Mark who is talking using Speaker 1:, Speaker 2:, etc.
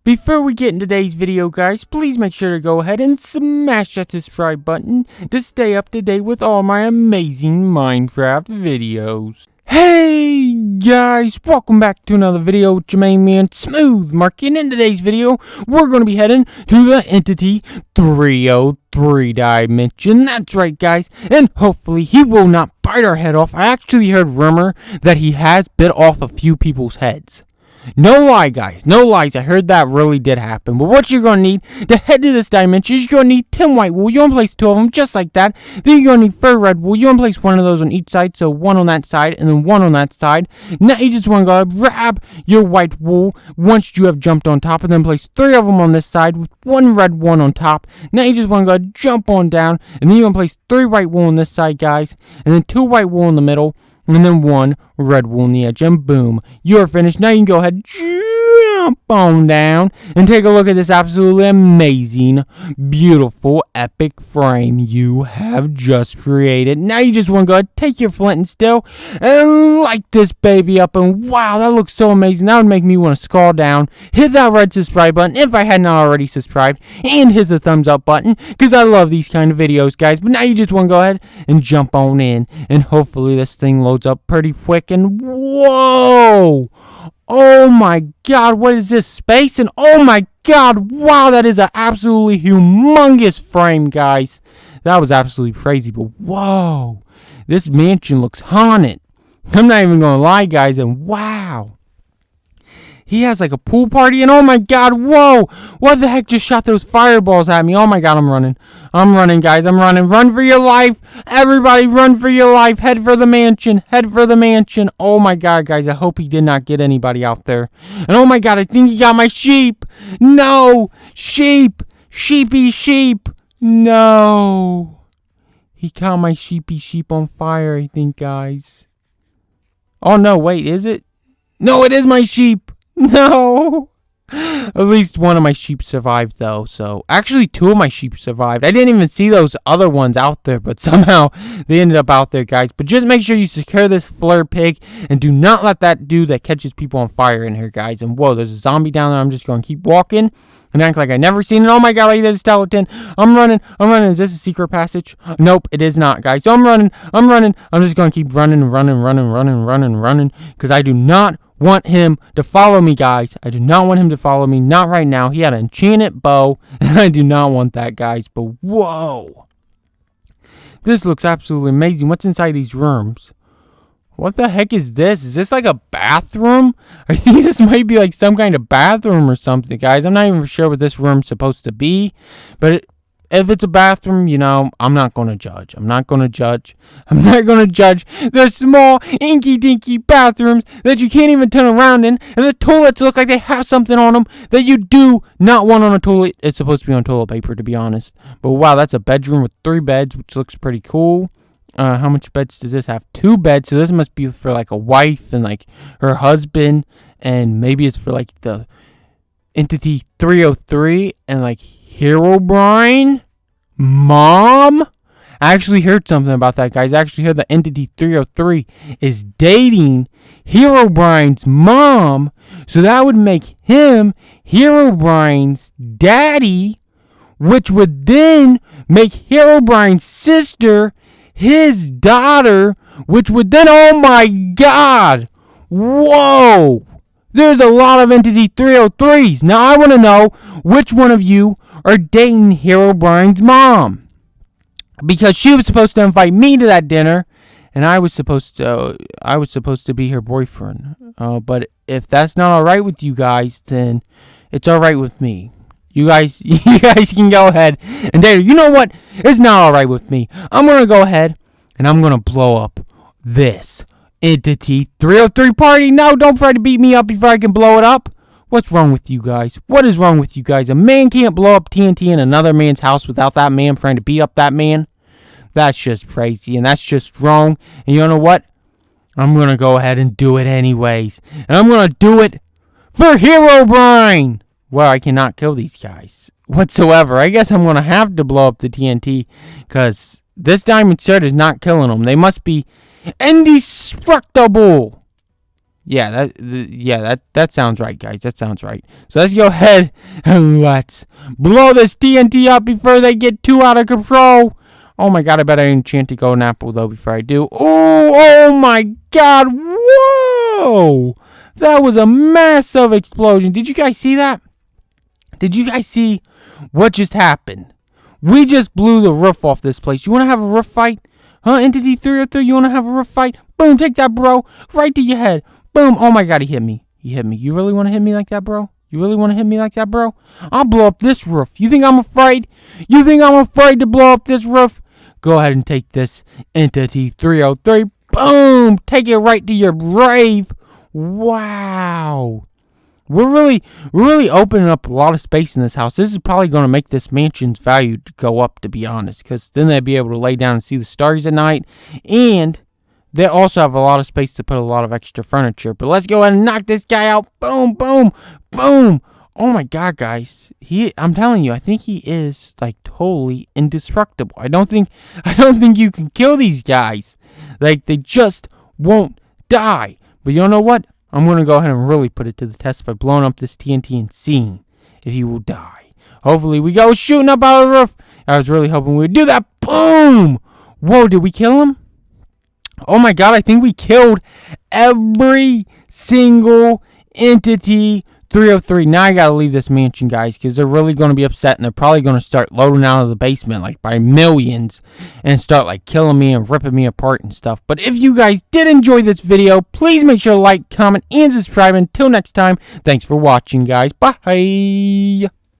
Speaker 1: Before we get into today's video, guys, please make sure to go ahead and smash that subscribe button to stay up to date with all my amazing Minecraft videos. Hey guys, welcome back to another video with your main man, Smooth Mark. And in today's video, we're going to be heading to the Entity 303 dimension. That's right, guys, and hopefully he will not bite our head off. I actually heard rumor that he has bit off a few people's heads. No lie, guys. No lies. I heard that really did happen. But what you're going to need to head to this dimension is you're going to need 10 white wool. You're going to place 2 of them just like that. Then you're going to need 4 red wool. You're going to place 1 of those on each side. So 1 on that side and then 1 on that side. Now you just want to go ahead and grab your white wool once you have jumped on top. And then place 3 of them on this side with 1 red one on top. Now you just want to go ahead and jump on down. And then you're going to place 3 white wool on this side, guys. And then 2 white wool in the middle. And then 1 red wool on the edge. And boom, you're finished. Now you can go ahead and jump on down and take a look at this absolutely amazing, beautiful, epic frame you have just created. Now you just want to go ahead and take your flint and steel and light this baby up. And wow, that looks so amazing. That would make me want to scroll down, hit that red subscribe button if I had not already subscribed, and hit the thumbs up button because I love these kind of videos, guys. But now you just want to go ahead and jump on in, and hopefully this thing loads up pretty quick. And whoa! Oh my god, what is this, space? And oh my god, wow, that is an absolutely humongous frame, guys. That was absolutely crazy, but whoa, this mansion looks haunted. I'm not even gonna lie, guys, and wow. He has like a pool party, and oh my god, whoa! What the heck just shot those fireballs at me? Oh my god, I'm running. I'm running, guys, I'm running. Run for your life! Everybody run for your life! Head for the mansion! Head for the mansion! Oh my god, guys, I hope he did not get anybody out there. And oh my god, I think he got my sheep! No! Sheep! Sheepy sheep! No! He caught my sheepy sheep on fire, I think, guys. Oh no, wait, is it? No, it is my sheep! No! At least one of my sheep survived, though. So, actually, 2 of my sheep survived. I didn't even see those other ones out there, but somehow they ended up out there, guys. But just make sure you secure this flare pig, and do not let that dude that catches people on fire in here, guys. And whoa, there's a zombie down there. I'm just going to keep walking and act like I never seen it. Oh my god, there's a skeleton. I'm running. Is this a secret passage? Nope, it is not, guys. So I'm running. I'm just going to keep running, because I do not want him to follow me, guys. I do not want him to follow me. Not right now. He had an enchanted bow, and I do not want that, guys. But whoa, this looks absolutely amazing. What's inside these rooms? What the heck is this? Is this like a bathroom? I think this might be like some kind of bathroom or something, guys. I'm not even sure what this room's supposed to be, but if it's a bathroom, you know, I'm not going to judge. I'm not going to judge the small, inky-dinky bathrooms that you can't even turn around in, and the toilets look like they have something on them that you do not want on a toilet. It's supposed to be on toilet paper, to be honest. But wow, that's a bedroom with 3 beds, which looks pretty cool. How much beds does this have? 2 beds, so this must be for like a wife and like her husband, and maybe it's for like the Entity 303 and like Herobrine mom. I actually heard something about that, guys. I actually heard the Entity 303 is dating Herobrine's mom, so that would make him Herobrine's daddy, which would then make Herobrine's sister his daughter, which would then, oh my god, whoa, there's a lot of Entity 303s. Now I want to know which one of you are dating Herobrine's mom, because she was supposed to invite me to that dinner, and I was supposed to be her boyfriend. But if that's not all right with you guys, then it's all right with me. You guys can go ahead and date her. You know what? It's not all right with me. I'm going to go ahead and I'm going to blow up this Entity 303 party. No, don't try to beat me up before I can blow it up. What's wrong with you guys? What is wrong with you guys? A man can't blow up TNT in another man's house without that man trying to beat up that man. That's just crazy, and that's just wrong. And you know what? I'm going to go ahead and do it anyways. And I'm going to do it for Herobrine. Well, I cannot kill these guys whatsoever. I guess I'm going to have to blow up the TNT, because this diamond shirt is not killing them. They must be indestructible. That sounds right, guys. That sounds right. So let's go ahead and let's blow this TNT up before they get too out of control. Oh my god, I better enchant a golden apple though before I do. Oh my god, whoa! That was a massive explosion. Did you guys see that? Did you guys see what just happened? We just blew the roof off this place. You want to have a roof fight? Huh, Entity 303, you want to have a roof fight? Boom, take that, bro. Right to your head. Boom. Oh my god, he hit me. He hit me. You really want to hit me like that, bro? You really want to hit me like that, bro? I'll blow up this roof. You think I'm afraid? You think I'm afraid to blow up this roof? Go ahead and take this, Entity 303. Boom! Take it right to your grave. Wow. We're really opening up a lot of space in this house. This is probably going to make this mansion's value go up, to be honest, because then they'd be able to lay down and see the stars at night, and they also have a lot of space to put a lot of extra furniture. But let's go ahead and knock this guy out. Boom, boom, boom. Oh my god, guys. I'm telling you, I think he is like totally indestructible. I don't think you can kill these guys. Like, they just won't die. But you know what? I'm going to go ahead and really put it to the test by blowing up this TNT and seeing if he will die. Hopefully we go shooting up out of the roof. I was really hoping we would do that. Boom! Whoa, did we kill him? Oh my god, I think we killed every single Entity 303. Now I gotta leave this mansion, guys, because they're really going to be upset, and they're probably going to start loading out of the basement like by millions and start like killing me and ripping me apart and stuff. But if you guys did enjoy this video, please make sure to like, comment, and subscribe. Until next time, thanks for watching, guys. Bye.